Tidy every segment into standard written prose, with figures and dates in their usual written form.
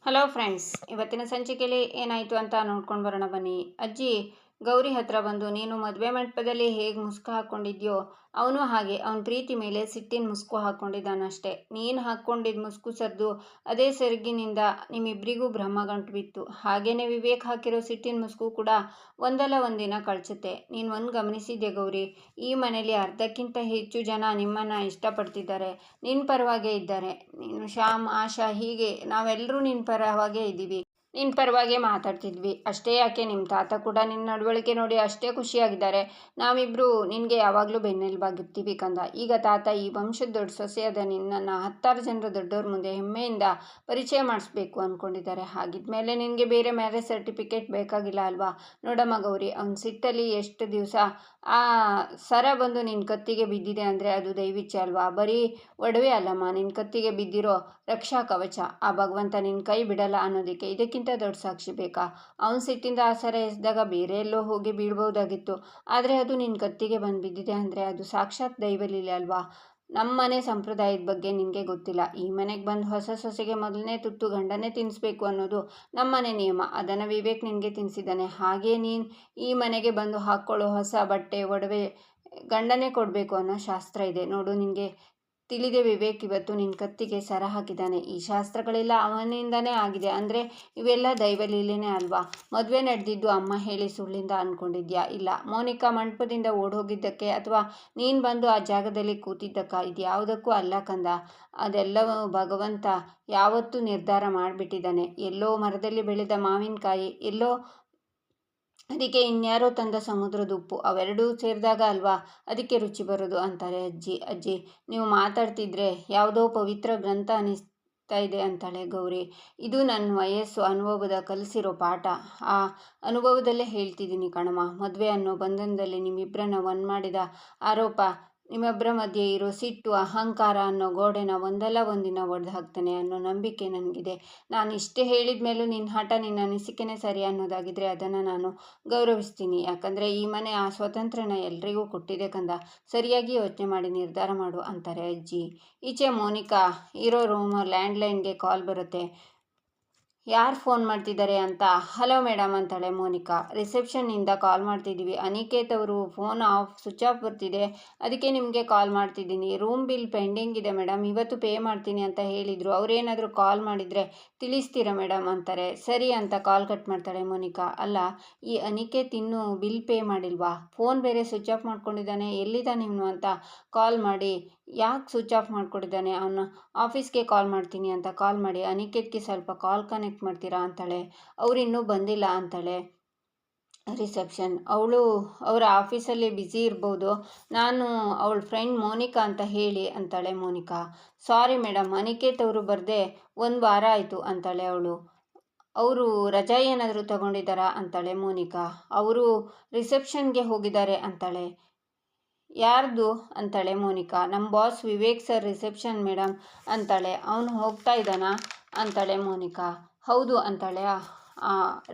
Hello friends, ಇವತ್ತಿನ ಸಂಚಿಕೆಯಲ್ಲಿ ಏನಾಯಿತು ಅಂತ ನೋಡ್ಕೊಂಡು ಬರೋಣ ಬನ್ನಿ. ಅಜ್ಜಿ ಗೌರಿ ಹತ್ರ ಬಂದು, ನೀನು ಮದುವೆ ಮಂಟಪದಲ್ಲಿ ಹೇಗೆ ಮುಸ್ಕು ಹಾಕ್ಕೊಂಡಿದ್ಯೋ ಅವನು ಹಾಗೆ ಅವನ ಪ್ರೀತಿ ಮೇಲೆ ಸಿಟ್ಟಿನ ಮುಸ್ಕು ಹಾಕ್ಕೊಂಡಿದ್ದಾನಷ್ಟೆ. ನೀನು ಹಾಕ್ಕೊಂಡಿದ್ದ ಮುಸ್ಕು ಸರ್ದು ಅದೇ ಸೆರಗಿನಿಂದ ನಿಮ್ಮಿಬ್ಬರಿಗೂ ಬ್ರಹ್ಮ ಗಂಟು ಬಿತ್ತು. ಹಾಗೇನೆ ವಿವೇಕ್ ಹಾಕಿರೋ ಸಿಟ್ಟಿನ ಮುಸ್ಕು ಕೂಡ ಒಂದಲ್ಲ ಒಂದಿನ ಕಳ್ಚುತ್ತೆ. ನೀನು ಒಂದು ಗಮನಿಸಿದ್ಯಾ ಗೌರಿ, ಈ ಮನೇಲಿ ಅರ್ಧಕ್ಕಿಂತ ಹೆಚ್ಚು ಜನ ನಿಮ್ಮನ್ನು ಇಷ್ಟಪಡ್ತಿದ್ದಾರೆ, ನಿನ್ನ ಪರವಾಗೇ ಇದ್ದಾರೆ. ನೀನು, ಶ್ಯಾಮ್, ಆಶಾ, ಹೀಗೆ ನಾವೆಲ್ಲರೂ ನಿನ್ನ ಪರವಾಗೇ ಇದ್ದೀವಿ, ನಿನ್ನ ಪರವಾಗೇ ಮಾತಾಡ್ತಿದ್ವಿ. ಅಷ್ಟೇ ಯಾಕೆ, ನಿಮ್ಮ ತಾತ ಕೂಡ ನಿನ್ನ ನಡವಳಿಕೆ ನೋಡಿ ಅಷ್ಟೇ ಖುಷಿಯಾಗಿದ್ದಾರೆ. ನಾವಿಬ್ಬರು ನಿನಗೆ ಯಾವಾಗಲೂ ಬೆನ್ನೆಲುಬಾಗಿರ್ತೀವಿ ಕಂದ. ಈಗ ತಾತ ಈ ವಂಶದ ದೊಡ್ಡ ಸೊಸೆಯಾದ ನಿನ್ನನ್ನು 10 ಜನರ ದೊಡ್ಡವ್ರ ಮುಂದೆ ಹೆಮ್ಮೆಯಿಂದ ಪರಿಚಯ ಮಾಡಿಸ್ಬೇಕು ಅಂದ್ಕೊಂಡಿದ್ದಾರೆ. ಹಾಗಿದ್ಮೇಲೆ ನಿನಗೆ ಬೇರೆ ಮ್ಯಾರೇಜ್ ಸರ್ಟಿಫಿಕೇಟ್ ಬೇಕಾಗಿಲ್ಲ ಅಲ್ವಾ? ನೋಡಮ್ಮ ಗೌರಿ, ಅವನ ಸಿಟ್ಟಲ್ಲಿ ಎಷ್ಟು ದಿವಸ ಆ ಸರ ಬಂದು ನಿನ್ನ ಕತ್ತಿಗೆ ಬಿದ್ದಿದೆ ಅಂದರೆ ಅದು ದೈವಿಚ್ಛೆ ಅಲ್ವಾ? ಬರೀ ಒಡವೆ ಅಲ್ಲಮ್ಮ, ನಿನ್ನ ಕತ್ತಿಗೆ ಬಿದ್ದಿರೋ ರಕ್ಷಾ ಕವಚ. ಆ ಭಗವಂತ ನಿನ್ನ ಕೈ ಬಿಡಲ್ಲ ಅನ್ನೋದಕ್ಕೆ ಇದಕ್ಕಿಂತ ದೊಡ್ಡ ಸಾಕ್ಷಿ ಬೇಕಾ? ಅವನ ಸಿಟ್ಟಿಂದ ಆ ಸರ ಎಸ್ದಾಗ ಬೇರೆ ಎಲ್ಲೋ ಹೋಗಿ ಬೀಳ್ಬೋದಾಗಿತ್ತು, ಆದರೆ ಅದು ನಿನ್ನ ಕತ್ತಿಗೆ ಬಂದು ಬಿದ್ದಿದೆ ಅಂದರೆ ಅದು ಸಾಕ್ಷಾತ್ ದೈವಲೀಲೆ ಅಲ್ವಾ? ನಮ್ಮ ಮನೆ ಸಂಪ್ರದಾಯದ ಬಗ್ಗೆ ನಿನಗೆ ಗೊತ್ತಿಲ್ಲ. ಈ ಮನೆಗೆ ಬಂದು ಹೊಸ ಸೊಸೆಗೆ ಮೊದಲನೇ ತುತ್ತು ಗಂಡನೇ ತಿನ್ನಿಸ್ಬೇಕು ಅನ್ನೋದು ನಮ್ಮನೆ ನಿಯಮ. ಅದನ್ನು ವಿವೇಕ್ ನಿನಗೆ ತಿನ್ನಿಸಿದ್ದಾನೆ. ಹಾಗೇ ನೀನು ಈ ಮನೆಗೆ ಬಂದು ಹಾಕ್ಕೊಳ್ಳೋ ಹೊಸ ಬಟ್ಟೆ ಒಡವೆ ಗಂಡನೇ ಕೊಡಬೇಕು ಅನ್ನೋ ಶಾಸ್ತ್ರ ಇದೆ ನೋಡು. ನಿನಗೆ ತಿಳಿದೆ ವಿವೇಕ್ ಇವತ್ತು ನಿನ್ನ ಕತ್ತಿಗೆ ಸರ ಹಾಕಿದ್ದಾನೆ. ಈ ಶಾಸ್ತ್ರಗಳೆಲ್ಲ ಅವನಿಂದನೇ ಆಗಿದೆ ಅಂದರೆ ಇವೆಲ್ಲ ದೈವಲೀಲೆನೇ ಅಲ್ವಾ? ಮದುವೆ ನಡೆದಿದ್ದು ಅಮ್ಮ ಹೇಳಿ ಸುಳ್ಳಿಂದ ಅಂದ್ಕೊಂಡಿದ್ಯಾ? ಇಲ್ಲ. ಮೋನಿಕಾ ಮಂಟಪದಿಂದ ಓಡೋಗಿದ್ದಕ್ಕೆ ಅಥವಾ ನೀನು ಬಂದು ಆ ಜಾಗದಲ್ಲಿ ಕೂತಿದ್ದಕ್ಕ? ಇದು ಯಾವುದಕ್ಕೂ ಅಲ್ಲ ಕಂದ. ಅದೆಲ್ಲವೂ ಭಗವಂತ ಯಾವತ್ತೂ ನಿರ್ಧಾರ ಮಾಡಿಬಿಟ್ಟಿದ್ದಾನೆ. ಎಲ್ಲೋ ಮರದಲ್ಲಿ ಬೆಳೆದ ಮಾವಿನಕಾಯಿ, ಎಲ್ಲೋ ಅದಕ್ಕೆ ಇನ್ಯಾರೋ ತಂದ ಸಮುದ್ರದ ಉಪ್ಪು, ಅವೆರಡೂ ಸೇರಿದಾಗ ಅಲ್ವಾ ಅದಕ್ಕೆ ರುಚಿ ಬರೋದು ಅಂತಾರೆ ಅಜ್ಜಿ. ಅಜ್ಜಿ, ನೀವು ಮಾತಾಡ್ತಿದ್ರೆ ಯಾವುದೋ ಪವಿತ್ರ ಗ್ರಂಥ ಅನ್ನಿಸ್ತಾ ಇದೆ ಅಂತಾಳೆ ಗೌರಿ. ಇದು ನನ್ನ ವಯಸ್ಸು ಅನುಭವದ ಕಲಿಸಿರೋ ಪಾಠ. ಆ ಅನುಭವದಲ್ಲೇ ಹೇಳ್ತಿದ್ದೀನಿ ಕಣಮ್ಮ. ಮದುವೆ ಅನ್ನೋ ಬಂಧನದಲ್ಲಿ ನಿಮ್ಮಿಬ್ಬರನ್ನ ಒಂದು ಮಾಡಿದ ಆರೋಪ ನಿಮ್ಮಿಬ್ಬರ ಮಧ್ಯೆ ಇರೋ ಸಿಟ್ಟು, ಅಹಂಕಾರ ಅನ್ನೋ ಗೋಡೆನ ಒಂದಲ್ಲ ಒಂದಿನ ಒಡೆದು ಹಾಕ್ತಾನೆ ಅನ್ನೋ ನಂಬಿಕೆ ನನಗಿದೆ. ನಾನು ಇಷ್ಟೇ ಹೇಳಿದ ಮೇಲೂ ನಿನ್ನ ಹಠ, ನಿನ್ನ ಅನಿಸಿಕೆನೇ ಸರಿ ಅನ್ನೋದಾಗಿದ್ದರೆ ಅದನ್ನು ನಾನು ಗೌರವಿಸ್ತೀನಿ. ಯಾಕಂದರೆ ಈ ಮನೆ ಆ ಸ್ವಾತಂತ್ರ್ಯನ ಎಲ್ರಿಗೂ ಕೊಟ್ಟಿದೆ ಕಂದ. ಸರಿಯಾಗಿ ಯೋಚನೆ ಮಾಡಿ ನಿರ್ಧಾರ ಮಾಡು ಅಂತಾರೆ ಅಜ್ಜಿ. ಈಚೆ ಮೋನಿಕಾ ಇರೋ ರೂಮ್ ಲ್ಯಾಂಡ್ಲೈನ್ಗೆ ಕಾಲ್ ಬರುತ್ತೆ. ಯಾರು ಫೋನ್ ಮಾಡ್ತಿದ್ದಾರೆ ಅಂತ. ಹಲೋ ಮೇಡಮ್ ಅಂತಾಳೆ ಮೋನಿಕಾ. ರಿಸೆಪ್ಷನ್ನಿಂದ ಕಾಲ್ ಮಾಡ್ತಿದ್ದೀವಿ. ಅನಿಕೇತ್ ಅವರು ಫೋನ್ ಸ್ವಿಚ್ ಆಫ್ ಬರ್ತಿದೆ, ಅದಕ್ಕೆ ನಿಮಗೆ ಕಾಲ್ ಮಾಡ್ತಿದ್ದೀನಿ. ರೂಮ್ ಬಿಲ್ ಪೆಂಡಿಂಗ್ ಇದೆ ಮೇಡಮ್, ಇವತ್ತು ಪೇ ಮಾಡ್ತೀನಿ ಅಂತ ಹೇಳಿದರು. ಅವರೇನಾದರೂ ಕಾಲ್ ಮಾಡಿದರೆ ತಿಳಿಸ್ತೀರಾ ಮೇಡಮ್ ಅಂತಾರೆ. ಸರಿ ಅಂತ ಕಾಲ್ ಕಟ್ ಮಾಡ್ತಾಳೆ ಮೋನಿಕಾ. ಅಲ್ಲ, ಈ ಅನಿಕೇತ್ ಇನ್ನೂ ಬಿಲ್ ಪೇ ಮಾಡಿಲ್ವಾ? ಫೋನ್ ಬೇರೆ ಸ್ವಿಚ್ ಆಫ್ ಮಾಡ್ಕೊಂಡಿದ್ದಾನೆ, ಎಲ್ಲಿದ್ದಾನೆ ಇವನು ಅಂತ ಕಾಲ್ ಮಾಡಿ. ಯಾಕೆ ಸ್ವಿಚ್ ಆಫ್ ಮಾಡ್ಕೊಂಡಿದ್ದಾನೆ? ಅವನು ಆಫೀಸ್ಗೆ ಕಾಲ್ ಮಾಡ್ತೀನಿ ಅಂತ ಕಾಲ್ ಮಾಡಿ. ಅನಿಕೇತ್ಗೆ ಸ್ವಲ್ಪ ಕಾಲ್ ಕನೆಕ್ಟ್ ಮಾಡ್ತೀರಾ ಅಂತಾಳೆ. ಅವರಿನ್ನೂ ಬಂದಿಲ್ಲ ಅಂತಾಳೆ ರಿಸೆಪ್ಷನ್. ಅವರ ಆಫೀಸಲ್ಲಿ ಬ್ಯುಸಿ ಇರ್ಬೋದು, ನಾನು ಅವಳ ಫ್ರೆಂಡ್ ಮೋನಿಕಾ ಅಂತ ಹೇಳಿ ಅಂತಾಳೆ ಮೋನಿಕಾ. ಸಾರಿ ಮೇಡಮ್, ಅನಿಕೇತ್ ಅವರು ಬರದೆ 1 ವಾರ ಆಯಿತು ಅಂತಾಳೆ ಅವಳು. ಅವರು ರಜಾ ಏನಾದರೂ ತಗೊಂಡಿದ್ದಾರಾ ಅಂತಾಳೆ ಮೋನಿಕಾ. ಅವರು ರಿಸೆಪ್ಷನ್ಗೆ ಹೋಗಿದ್ದಾರೆ ಅಂತಾಳೆ. ಯಾರ್ದು ಅಂತಾಳೆ ಮೋನಿಕಾ. ನಮ್ಮ boss Vivek sir reception madam ಅಂತಾಳೆ. ಅವನು ಹೋಗ್ತಾ ಇದ್ದಾನಾ ಅಂತಾಳೆ ಮೋನಿಕಾ. ಹೌದು ಅಂತಾಳೆ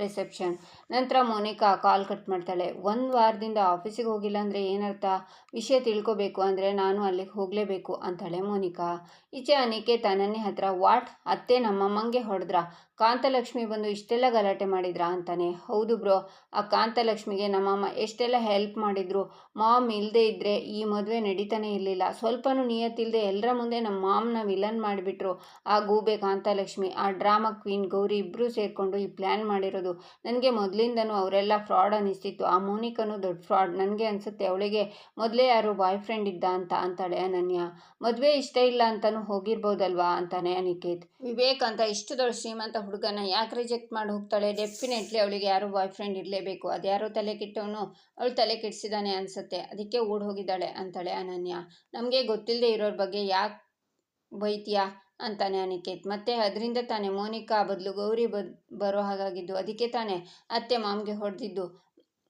ರಿಸೆಪ್ಷನ್. ನಂತರ ಮೋನಿಕಾ ಕಾಲ್ ಕಟ್ ಮಾಡ್ತಾಳೆ. 1 ವಾರದಿಂದ ಆಫೀಸಿಗೆ ಹೋಗಿಲ್ಲ ಅಂದರೆ ಏನರ್ಥ? ವಿಷಯ ತಿಳ್ಕೊಬೇಕು ಅಂದರೆ ನಾನು ಅಲ್ಲಿಗೆ ಹೋಗಲೇಬೇಕು ಅಂತಾಳೆ ಮೋನಿಕಾ. ಈಚೆ ಅನಿಕೇತ್ ಅನನ್ಯ ಹತ್ರ, ವಾಟ್, ಅತ್ತೆ ನಮ್ಮಮ್ಮಂಗೆ ಹೊಡೆದ್ರಾ? ಕಾಂತಲಕ್ಷ್ಮಿ ಬಂದು ಇಷ್ಟೆಲ್ಲ ಗಲಾಟೆ ಮಾಡಿದ್ರಾ ಅಂತಾನೆ. ಹೌದು ಬ್ರೋ, ಆ ಕಾಂತಲಕ್ಷ್ಮಿಗೆ ನಮ್ಮಮ್ಮ ಎಷ್ಟೆಲ್ಲ ಹೆಲ್ಪ್ ಮಾಡಿದ್ರು. ಮಾಮ್ ಇಲ್ಲದೆ ಇದ್ದರೆ ಈ ಮದುವೆ ನಡೀತಾನೆ ಇರಲಿಲ್ಲ. ಸ್ವಲ್ಪನೂ ನಿಯತ್ತಿಲ್ಲದೆ ಎಲ್ಲರ ಮುಂದೆ ನಮ್ಮ ಮಾಮ್ನ ವಿಲನ್ ಮಾಡಿಬಿಟ್ರು ಆ ಗೂಬೆ ಕಾಂತಲಕ್ಷ್ಮಿ. ಆ ಡ್ರಾಮಾ ಕ್ವೀನ್ ಗೌರಿ ಇಬ್ಬರೂ ಸೇರಿಕೊಂಡು ಈ ಪ್ಲ್ಯಾನ್ ಮಾಡಿರೋದು. ನನಗೆ ಮೊದಲಿಂದನೂ ಅವರೆಲ್ಲ ಫ್ರಾಡ್ ಅನ್ನಿಸ್ತಿತ್ತು. ಆ ಮೋನಿಕನೂ ದೊಡ್ಡ ಫ್ರಾಡ್. ನನಗೆ ಅನಿಸುತ್ತೆ ಅವಳಿಗೆ ಮೊದಲೇ ಯಾರೋ ಬಾಯ್ ಫ್ರೆಂಡ್ ಇದ್ದ ಅಂತ ಅಂತಾಳೆ ಅನನ್ಯ. ಮದುವೆ ಇಷ್ಟ ಇಲ್ಲ ಅಂತಲೂ ಹೋಗಿರ್ಬೋದಲ್ವಾ ಅಂತಾನೆ ಅನಿಕೇತ್. ವಿವೇಕ್ ಅಂತ ಇಷ್ಟು ದೊಡ್ಡ ಶ್ರೀಮಂತ ಹುಡುಗನ ಯಾಕೆ ರಿಜೆಕ್ಟ್ ಮಾಡಿ ಹೋಗ್ತಾಳೆ? ಡೆಫಿನೆಟ್ಲಿ ಅವಳಿಗೆ ಯಾರೋ ಬಾಯ್ ಫ್ರೆಂಡ್ ಇರಲೇಬೇಕು. ಅದ್ಯಾರೋ ತಲೆ ಕೆಟ್ಟವನು ಅವಳು ತಲೆ ಕೆಡಿಸಿದಾನೆ ಅನಿಸುತ್ತೆ, ಅದಕ್ಕೆ ಓಡ್ ಹೋಗಿದ್ದಾಳೆ ಅಂತಾಳೆ ಅನನ್ಯ. ನಮಗೆ ಗೊತ್ತಿಲ್ಲದೆ ಇರೋರ ಬಗ್ಗೆ ಯಾಕೆ ಬೈತೀಯಾ ಅಂತಾನೆ ಅನಿಕೇತ್. ಮತ್ತೆ ಅದರಿಂದ ತಾನೇ ಮೋನಿಕಾ ಬದಲು ಗೌರಿ ಬರೋ ಹಾಗಾಗಿದ್ದು, ಅದಕ್ಕೆ ತಾನೇ ಅತ್ತೆ ಮಾಮ್ಗೆ ಹೊಡೆದಿದ್ದು.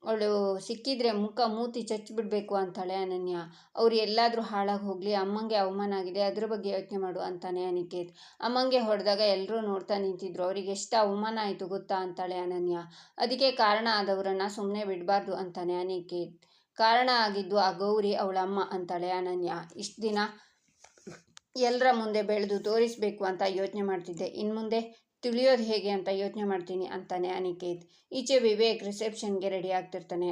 ಅವಳು ಸಿಕ್ಕಿದ್ರೆ ಮೂತಿ ಚಚ್ಚಿಬಿಡ್ಬೇಕು ಅಂತಾಳೆ ಅನನ್ಯ. ಅವ್ರು ಎಲ್ಲಾದರೂ ಹಾಳಾಗಿ ಹೋಗಲಿ, ಅಮ್ಮಂಗೆ ಅವಮಾನ ಆಗಿದೆ, ಅದ್ರ ಬಗ್ಗೆ ಯೋಚನೆ ಮಾಡು ಅಂತಾನೆ ಅನಿಕೇತ್. ಅಮ್ಮಂಗೆ ಹೊಡೆದಾಗ ಎಲ್ಲರೂ ನೋಡ್ತಾ ನಿಂತಿದ್ರು, ಅವ್ರಿಗೆ ಎಷ್ಟು ಅವಮಾನ ಆಯಿತು ಗೊತ್ತಾ ಅಂತಾಳೆ ಅನನ್ಯ. ಅದಕ್ಕೆ ಕಾರಣ ಆದವರನ್ನು ಸುಮ್ಮನೆ ಬಿಡಬಾರ್ದು ಅಂತಾನೆ ಅನಿಕೇತ್. ಕಾರಣ ಆಗಿದ್ದು ಆ ಗೌರಿ ಅವಳಮ್ಮ ಅಂತಾಳೆ ಅನನ್ಯ. ಇಷ್ಟು ದಿನ ಎಲ್ಲರ ಮುಂದೆ ಬೆಳೆದು ತೋರಿಸ್ಬೇಕು ಅಂತ ಯೋಚನೆ ಮಾಡ್ತಿದ್ದೆ, ಇನ್ನು ಮುಂದೆ ತಿಳಿಯೋದು ಹೇಗೆ ಅಂತ ಯೋಚನೆ ಮಾಡ್ತೀನಿ ಅಂತಾನೆ ಅನಿಕೇತ್. ಈಚೆ ವಿವೇಕ್ ರಿಸೆಪ್ಷನ್ಗೆ ರೆಡಿ ಆಗ್ತಿರ್ತಾನೆ.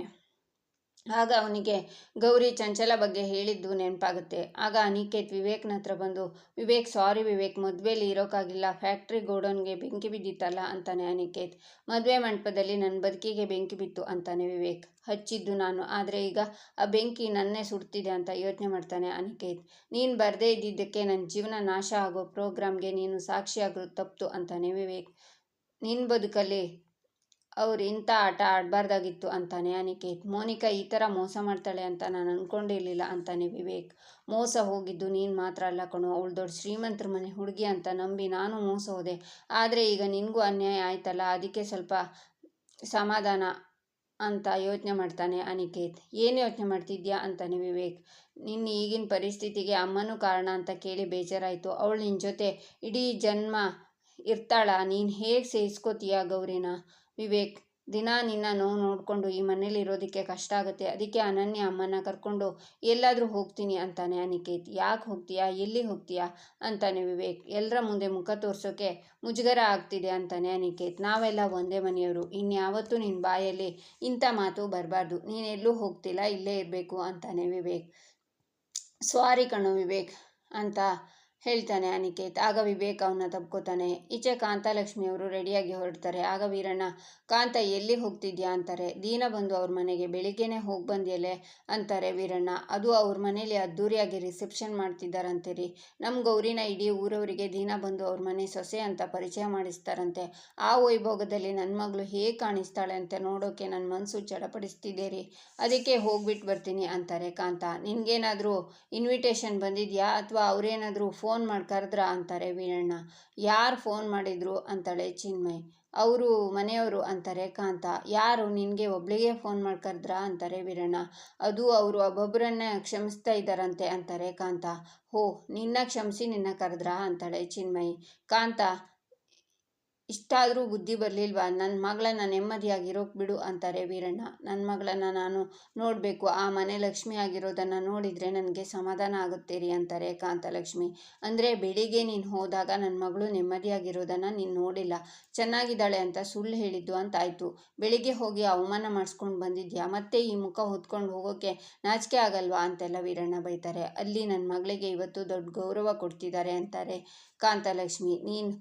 ಆಗ ಅವನಿಗೆ ಗೌರಿ ಚಂಚಲ ಬಗ್ಗೆ ಹೇಳಿದ್ದು ನೆನಪಾಗುತ್ತೆ. ಆಗ ಅನಿಕೇತ್ ವಿವೇಕ್ನ ಹತ್ರ ಬಂದು, ವಿವೇಕ್ ಸಾರಿ ವಿವೇಕ್, ಮದುವೆಲಿ ಇರೋಕ್ಕಾಗಿಲ್ಲ, ಫ್ಯಾಕ್ಟ್ರಿ ಗೋಡೌನ್ಗೆ ಬೆಂಕಿ ಬಿದ್ದಿತ್ತಲ್ಲ ಅಂತಾನೆ ಅನಿಕೇತ್. ಮದುವೆ ಮಂಟಪದಲ್ಲಿ ನನ್ನ ಬದುಕಿಗೆ ಬೆಂಕಿ ಬಿತ್ತು ಅಂತಾನೆ ವಿವೇಕ್. ಹಚ್ಚಿದ್ದು ನಾನು, ಆದರೆ ಈಗ ಆ ಬೆಂಕಿ ನನ್ನೇ ಸುಡ್ತಿದೆ ಅಂತ ಯೋಚನೆ ಮಾಡ್ತಾನೆ ಅನಿಕೇತ್. ನೀನು ಬರದೇ ಇದ್ದಿದ್ದಕ್ಕೆ ನನ್ನ ಜೀವನ ನಾಶ ಆಗೋ ಪ್ರೋಗ್ರಾಮ್ಗೆ ನೀನು ಸಾಕ್ಷಿಯಾಗೋದು ತಪ್ತು ಅಂತಾನೆ ವಿವೇಕ್. ನಿನ್ನ ಬದುಕಲ್ಲಿ ಅವ್ರು ಇಂಥ ಆಟ ಆಡಬಾರ್ದಾಗಿತ್ತು ಅಂತಾನೆ ಅನಿಕೇತ್. ಮೋನಿಕಾ ಈ ಥರ ಮೋಸ ಮಾಡ್ತಾಳೆ ಅಂತ ನಾನು ಅಂದ್ಕೊಂಡಿರಲಿಲ್ಲ ಅಂತಾನೆ ವಿವೇಕ್. ಮೋಸ ಹೋಗಿದ್ದು ನೀನು ಮಾತ್ರ ಅಲ್ಲ ಕಣೋ, ಅವಳು ದೊಡ್ಡ ಶ್ರೀಮಂತರ ಮನೆ ಹುಡುಗಿ ಅಂತ ನಂಬಿ ನಾನು ಮೋಸ ಹೋದೆ. ಆದರೆ ಈಗ ನಿನಗೂ ಅನ್ಯಾಯ ಆಯ್ತಲ್ಲ, ಅದಕ್ಕೆ ಸ್ವಲ್ಪ ಸಮಾಧಾನ ಅಂತ ಯೋಚನೆ ಮಾಡ್ತಾನೆ ಅನಿಕೇತ್. ಏನು ಯೋಚನೆ ಮಾಡ್ತಿದ್ಯಾ ಅಂತಾನೆ ವಿವೇಕ್. ನಿನ್ನ ಈಗಿನ ಪರಿಸ್ಥಿತಿಗೆ ಅಮ್ಮನೂ ಕಾರಣ ಅಂತ ಕೇಳಿ ಬೇಜಾರಾಯಿತು. ಅವಳು ನಿನ್ನ ಜೊತೆ ಇಡೀ ಜನ್ಮ ಇರ್ತಾಳ, ನೀನು ಹೇಗೆ ಸಹಿಸ್ಕೋತೀಯ ಗೌರಿನ? ವಿವೇಕ್, ದಿನ ನಿನ್ನ ನೋವು ನೋಡಿಕೊಂಡು ಈ ಮನೇಲಿ ಇರೋದಕ್ಕೆ ಕಷ್ಟ ಆಗುತ್ತೆ, ಅದಕ್ಕೆ ಅನನ್ಯ ಅಮ್ಮನ ಕರ್ಕೊಂಡು ಎಲ್ಲಾದರೂ ಹೋಗ್ತೀನಿ ಅಂತಾನೆ ಅನಿಕೇತ್. ಯಾಕೆ ಹೋಗ್ತೀಯಾ, ಎಲ್ಲಿ ಹೋಗ್ತೀಯಾ ಅಂತಾನೆ ವಿವೇಕ್. ಎಲ್ಲರ ಮುಂದೆ ಮುಖ ತೋರಿಸೋಕೆ ಮುಜುಗರ ಆಗ್ತಿದೆ ಅಂತಾನೆ ಅನಿಕೇತ್. ನಾವೆಲ್ಲ ಒಂದೇ ಮನೆಯವರು, ಇನ್ಯಾವತ್ತೂ ನಿನ್ನ ಬಾಯಲ್ಲಿ ಇಂಥ ಮಾತು ಬರಬಾರ್ದು, ನೀನೆಲ್ಲೂ ಹೋಗ್ತಿಲ್ಲ, ಇಲ್ಲೇ ಇರಬೇಕು ಅಂತಾನೆ ವಿವೇಕ್. ಸಾರಿ ಕಣೋ ವಿವೇಕ್ ಅಂತ ಹೇಳ್ತಾನೆ ಅನಿಕೇತ್. ಆಗ ವಿವೇಕ್ ಅವನ್ನ ತಬ್ಕೋತಾನೆ. ಈಚೆ ಕಾಂತಲಕ್ಷ್ಮಿಯವರು ರೆಡಿಯಾಗಿ ಹೊರಡ್ತಾರೆ. ಆಗ ವೀರಣ್ಣ, ಕಾಂತ ಎಲ್ಲಿಗೆ ಹೋಗ್ತಿದ್ಯಾ ಅಂತಾರೆ. ದೀನ ಬಂದು ಅವ್ರ ಮನೆಗೆ ಬೆಳಿಗ್ಗೆನೇ ಹೋಗಿ ಬಂದ್ಯಲೆ ಅಂತಾರೆ ವೀರಣ್ಣ. ಅದು ಅವ್ರ ಮನೇಲಿ ಅದ್ದೂರಿಯಾಗಿ ರಿಸೆಪ್ಷನ್ ಮಾಡ್ತಿದ್ದಾರಂತೆ ರೀ. ನಮ್ಮ ಗೌರಿನ ಇಡೀ ಊರವರಿಗೆ ದೀನ ಬಂದು ಅವ್ರ ಮನೆ ಸೊಸೆ ಅಂತ ಪರಿಚಯ ಮಾಡಿಸ್ತಾರಂತೆ. ಆ ವೈಭೋಗದಲ್ಲಿ ನನ್ನ ಮಗಳು ಹೇಗೆ ಕಾಣಿಸ್ತಾಳೆ ಅಂತ ನೋಡೋಕೆ ನನ್ನ ಮನಸ್ಸು ಚಡಪಡಿಸ್ತಿದೆ ರೀ, ಅದಕ್ಕೆ ಹೋಗ್ಬಿಟ್ಟು ಬರ್ತೀನಿ ಅಂತಾರೆ ಕಾಂತ. ನಿನಗೇನಾದರೂ ಇನ್ವಿಟೇಷನ್ ಬಂದಿದೆಯಾ ಅಥವಾ ಅವರೇನಾದರೂ ಫೋನ್ ಮಾಡಿ ಕರೆದ್ರಾ ಅಂತಾರೆ ವೀರಣ್ಣ. ಯಾರು ಫೋನ್ ಮಾಡಿದ್ರು ಅಂತಾಳೆ ಚಿನ್ಮಯ್. ಅವರು ಮನೆಯವರು ಅಂತಾರೆ ಕಾಂತ. ಯಾರು, ನಿನಗೆ ಒಬ್ಳಿಗೆ ಫೋನ್ ಮಾಡಿ ಕರೆದ್ರಾ ಅಂತಾರೆ ವೀರಣ್ಣ. ಅದು ಅವರು ಒಬ್ಬೊಬ್ಬರನ್ನ ಕ್ಷಮಿಸ್ತಾ ಇದ್ದಾರಂತೆ ಅಂತಾರೆ ಕಾಂತ. ಹೋ, ನಿನ್ನ ಕ್ಷಮಿಸಿ ನಿನ್ನ ಕರೆದ್ರಾ ಅಂತಾಳೆ ಚಿನ್ಮಯ್. ಕಾಂತ, ಇಷ್ಟಾದರೂ ಬುದ್ಧಿ ಬರಲಿಲ್ವಾ? ನನ್ನ ಮಗಳನ್ನ ನೆಮ್ಮದಿಯಾಗಿರೋಕೆ ಬಿಡು ಅಂತಾರೆ ವೀರಣ್ಣ. ನನ್ನ ಮಗಳನ್ನ ನಾನು ನೋಡಬೇಕು, ಆ ಮನೆ ಲಕ್ಷ್ಮಿ ಆಗಿರೋದನ್ನು ನೋಡಿದರೆ ನನಗೆ ಸಮಾಧಾನ ಆಗುತ್ತೆ ರೀ ಅಂತಾರೆ ಕಾಂತಲಕ್ಷ್ಮಿ. ಅಂದರೆ ಬೆಳಿಗ್ಗೆ ನೀನು ಹೋದಾಗ ನನ್ನ ಮಗಳು ನೆಮ್ಮದಿಯಾಗಿರೋದನ್ನು ನೀನು ನೋಡಿಲ್ಲ, ಚೆನ್ನಾಗಿದ್ದಾಳೆ ಅಂತ ಸುಳ್ಳು ಹೇಳಿದ್ದು ಅಂತಾಯಿತು. ಬೆಳಿಗ್ಗೆ ಹೋಗಿ ಅವಮಾನ ಮಾಡಿಸ್ಕೊಂಡು ಬಂದಿದ್ಯಾ, ಮತ್ತೆ ಈ ಮುಖ ಹೊತ್ಕೊಂಡು ಹೋಗೋಕ್ಕೆ ನಾಚಿಕೆ ಆಗಲ್ವಾ ಅಂತೆಲ್ಲ ವೀರಣ್ಣ ಬೈತಾರೆ. ಅಲ್ಲಿ ನನ್ನ ಮಗಳಿಗೆ ಇವತ್ತು ದೊಡ್ಡ ಗೌರವ ಕೊಡ್ತಿದ್ದಾರೆ ಅಂತಾರೆ ಕಾಂತಲಕ್ಷ್ಮಿ. ನೀನು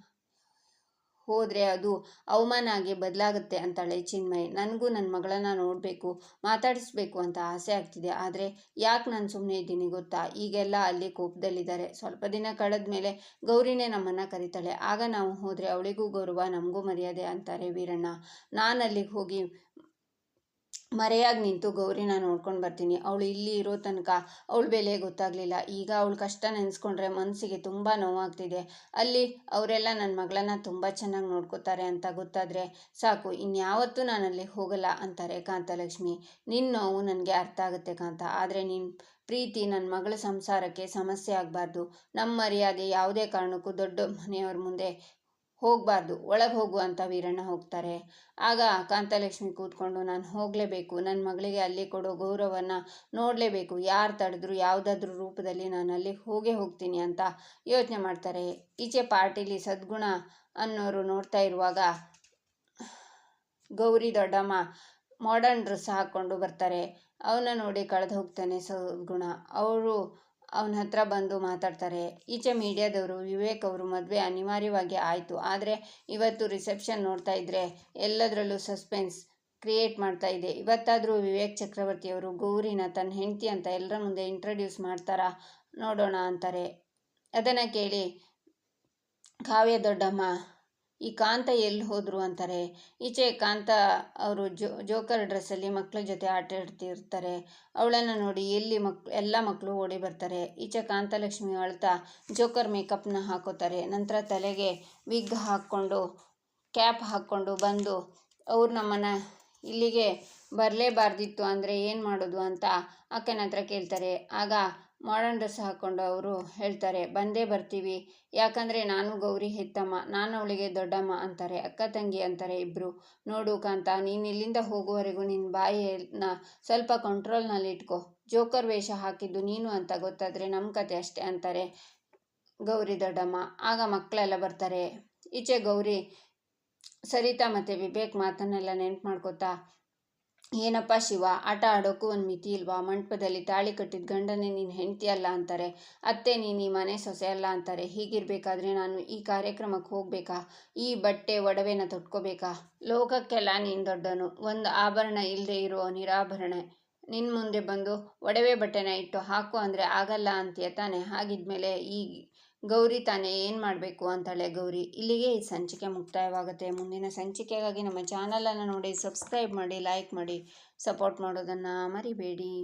ಹೋದರೆ ಅದು ಅವಮಾನ ಆಗಿ ಬದಲಾಗುತ್ತೆ ಅಂತಾಳೆ ಚಿನ್ಮಯ್. ನನಗೂ ನನ್ನ ಮಗಳನ್ನ ನೋಡಬೇಕು, ಮಾತಾಡಿಸ್ಬೇಕು ಅಂತ ಆಸೆ ಆಗ್ತಿದೆ, ಆದರೆ ಯಾಕೆ ನಾನು ಸುಮ್ಮನೆ ಇದ್ದೀನಿ ಗೊತ್ತಾ? ಈಗೆಲ್ಲ ಅಲ್ಲಿ ಕೋಪದಲ್ಲಿದ್ದಾರೆ. ಸ್ವಲ್ಪ ದಿನ ಕಳೆದ ಮೇಲೆ ಗೌರಿನೇ ನಮ್ಮನ್ನು ಕರೀತಾಳೆ, ಆಗ ನಾವು ಹೋದರೆ ಅವಳಿಗೂ ಗೌರವ, ನಮಗೂ ಮರ್ಯಾದೆ ಅಂತಾರೆ ವೀರಣ್ಣ. ನಾನು ಅಲ್ಲಿಗೆ ಹೋಗಿ ಮರೆಯಾಗಿ ನಿಂತು ಗೌರಿನ ನೋಡ್ಕೊಂಡು ಬರ್ತೀನಿ. ಅವಳು ಇಲ್ಲಿ ಇರೋ ತನಕ ಅವಳ ಬೆಲೆ ಗೊತ್ತಾಗಲಿಲ್ಲ, ಈಗ ಅವಳ ಕಷ್ಟ ನೆನೆಸ್ಕೊಂಡ್ರೆ ಮನಸ್ಸಿಗೆ ತುಂಬ ನೋವಾಗ್ತಿದೆ. ಅಲ್ಲಿ ಅವರೆಲ್ಲ ನನ್ನ ಮಗಳನ್ನ ತುಂಬ ಚೆನ್ನಾಗಿ ನೋಡ್ಕೋತಾರೆ ಅಂತ ಗೊತ್ತಾದರೆ ಸಾಕು, ಇನ್ಯಾವತ್ತೂ ನಾನು ಅಲ್ಲಿಗೆ ಹೋಗಲ್ಲ ಅಂತಾರೆ ಕಾಂತಲಕ್ಷ್ಮಿ. ನಿನ್ನ ನೋವು ನನಗೆ ಅರ್ಥ ಆಗುತ್ತೆ ಕಾಂತ, ಆದರೆ ನಿನ್ನ ಪ್ರೀತಿ ನನ್ನ ಮಗಳ ಸಂಸಾರಕ್ಕೆ ಸಮಸ್ಯೆ ಆಗಬಾರ್ದು. ನಮ್ಮ ಮರ್ಯಾದೆ ಯಾವುದೇ ಕಾರಣಕ್ಕೂ ದೊಡ್ಡ ಮನೆಯವ್ರ ಮುಂದೆ ಹೋಗಬಾರ್ದು, ಒಳಗೆ ಹೋಗು ಅಂತ ವೀರಣ್ಣ ಹೋಗ್ತಾರೆ. ಆಗ ಕಾಂತಲಕ್ಷ್ಮಿ ಕೂತ್ಕೊಂಡು, ನಾನು ಹೋಗಲೇಬೇಕು, ನನ್ನ ಮಗಳಿಗೆ ಅಲ್ಲಿ ಕೊಡೋ ಗೌರವನ ನೋಡಲೇಬೇಕು, ಯಾರು ತಡೆದ್ರು ಯಾವುದಾದ್ರೂ ರೂಪದಲ್ಲಿ ನಾನು ಅಲ್ಲಿಗೆ ಹೋಗೇ ಹೋಗ್ತೀನಿ ಅಂತ ಯೋಚನೆ ಮಾಡ್ತಾರೆ. ಈಚೆ ಪಾರ್ಟಿಲಿ ಸದ್ಗುಣ ಅನ್ನೋರು ನೋಡ್ತಾ ಇರುವಾಗ ಗೌರಿ ದೊಡ್ಡಮ್ಮ ಮಾಡರ್ನ್ ಡ್ರೆಸ್ ಹಾಕ್ಕೊಂಡು ಬರ್ತಾರೆ. ಅವನ್ನ ನೋಡಿ ಕಳೆದು ಹೋಗ್ತಾನೆ ಸದ್ಗುಣ. ಅವರು ಅವನ ಹತ್ರ ಬಂದು ಮಾತಾಡ್ತಾರೆ. ಈಚೆ ಮೀಡಿಯಾದವರು, ವಿವೇಕ್ ಅವರು ಮದುವೆ ಅನಿವಾರ್ಯವಾಗಿ ಆಯಿತು, ಆದರೆ ಇವತ್ತು ರಿಸೆಪ್ಷನ್ ನೋಡ್ತಾ ಇದ್ದರೆ ಎಲ್ಲದರಲ್ಲೂ ಸಸ್ಪೆನ್ಸ್ ಕ್ರಿಯೇಟ್ ಮಾಡ್ತಾ ಇದೆ. ಇವತ್ತಾದರೂ ವಿವೇಕ್ ಚಕ್ರವರ್ತಿಯವರು ಗೌರಿನ ತನ್ನ ಹೆಂಡತಿ ಅಂತ ಎಲ್ಲರ ಮುಂದೆ ಇಂಟ್ರಡ್ಯೂಸ್ ಮಾಡ್ತಾರಾ ನೋಡೋಣ ಅಂತಾರೆ. ಅದನ್ನು ಕೇಳಿ ಕಾವ್ಯ ದೊಡ್ಡಮ್ಮ, ಈ ಕಾಂತ ಎಲ್ಲಿ ಹೋದರು ಅಂತಾರೆ. ಈಚೆ ಕಾಂತ ಅವರು ಜೋಕರ್ ಡ್ರೆಸ್ಸಲ್ಲಿ ಮಕ್ಕಳ ಜೊತೆ ಆಟ ಆಡ್ತಿರ್ತಾರೆ. ಅವಳನ್ನು ನೋಡಿ ಎಲ್ಲ ಮಕ್ಕಳು ಓಡಿ ಬರ್ತಾರೆ. ಈಚೆ ಕಾಂತಲಕ್ಷ್ಮಿ ಅಳ್ತಾ ಜೋಕರ್ ಮೇಕಪ್ನ ಹಾಕೋತಾರೆ. ನಂತರ ತಲೆಗೆ ವಿಗ್ ಹಾಕ್ಕೊಂಡು ಕ್ಯಾಪ್ ಹಾಕ್ಕೊಂಡು ಬಂದು, ಅವ್ರು ನಮ್ಮನ್ನು ಇಲ್ಲಿಗೆ ಬರಲೇಬಾರ್ದಿತ್ತು ಅಂದರೆ ಏನು ಮಾಡೋದು ಅಂತ ಅಕ್ಕನ ಹತ್ರ ಕೇಳ್ತಾರೆ. ಆಗ ಮಾಡರ್ನ್ ಡ್ರೆಸ್ ಹಾಕ್ಕೊಂಡು ಅವರು ಹೇಳ್ತಾರೆ, ಬಂದೇ ಬರ್ತೀವಿ, ಯಾಕಂದರೆ ನಾನು ಗೌರಿ ಹೆತ್ತಮ್ಮ, ನಾನು ಅವಳಿಗೆ ದೊಡ್ಡಮ್ಮ ಅಂತಾರೆ. ಅಕ್ಕ ತಂಗಿ ಅಂತಾರೆ ಇಬ್ಬರು. ನೋಡು ಕಾಂತ, ನೀನು ಇಲ್ಲಿಂದ ಹೋಗುವವರೆಗೂ ನಿನ್ನ ಬಾಯಿನ ಸ್ವಲ್ಪ ಕಂಟ್ರೋಲ್ನಲ್ಲಿ ಇಟ್ಕೋ. ಜೋಕರ್ ವೇಷ ಹಾಕಿದ್ದು ನೀನು ಅಂತ ಗೊತ್ತಾದರೆ ನಮ್ಮ ಕತೆ ಅಷ್ಟೇ ಅಂತಾರೆ ಗೌರಿ ದೊಡ್ಡಮ್ಮ. ಆಗ ಮಕ್ಕಳೆಲ್ಲ ಬರ್ತಾರೆ. ಈಚೆ ಗೌರಿ ಸರಿತಾ ಮತ್ತು ವಿವೇಕ್ ಮಾತನ್ನೆಲ್ಲ ನೆನ್ಪು ಮಾಡ್ಕೋತಾ, ಏನಪ್ಪ ಶಿವ, ಆಟ ಆಡೋಕ್ಕೂ ಒಂದು ಮಿತಿ ಇಲ್ವಾ? ಮಂಟಪದಲ್ಲಿ ತಾಳಿ ಕಟ್ಟಿದ ಗಂಡನೇ ನೀನು ಹೆಂಡತಿ ಅಲ್ಲ ಅಂತಾರೆ, ಅತ್ತೆ ನೀನು ಈ ಮನೆ ಸೊಸೆ ಅಲ್ಲ ಅಂತಾರೆ. ಹೀಗಿರಬೇಕಾದ್ರೆ ನಾನು ಈ ಕಾರ್ಯಕ್ರಮಕ್ಕೆ ಹೋಗ್ಬೇಕಾ? ಈ ಬಟ್ಟೆ ಒಡವೆನ ತೊಟ್ಕೋಬೇಕಾ? ಲೋಕಕ್ಕೆಲ್ಲ ನೀನು ದೊಡ್ಡನು, ಒಂದು ಆಭರಣ ಇಲ್ಲದೆ ಇರೋ ನಿರಾಭರಣ ನಿನ್ನ ಮುಂದೆ ಬಂದು ಒಡವೆ ಬಟ್ಟೆನ ಇಟ್ಟು ಹಾಕು ಅಂದರೆ ಆಗಲ್ಲ ಅಂತೀಯ ತಾನೆ. ಹಾಗಿದ್ಮೇಲೆ ಈ ಗೌರಿ ತಾನೇ ಏನು ಮಾಡಬೇಕು ಅಂತಾಳೆ ಗೌರಿ. ಇಲ್ಲಿಗೆ ಈ ಸಂಚಿಕೆ ಮುಕ್ತಾಯವಾಗುತ್ತೆ. ಮುಂದಿನ ಸಂಚಿಕೆಗಾಗಿ ನಮ್ಮ ಚಾನಲನ್ನು ನೋಡಿ ಸಬ್ಸ್ಕ್ರೈಬ್ ಮಾಡಿ, ಲೈಕ್ ಮಾಡಿ, ಸಪೋರ್ಟ್ ಮಾಡೋದನ್ನು ಮರಿಬೇಡಿ.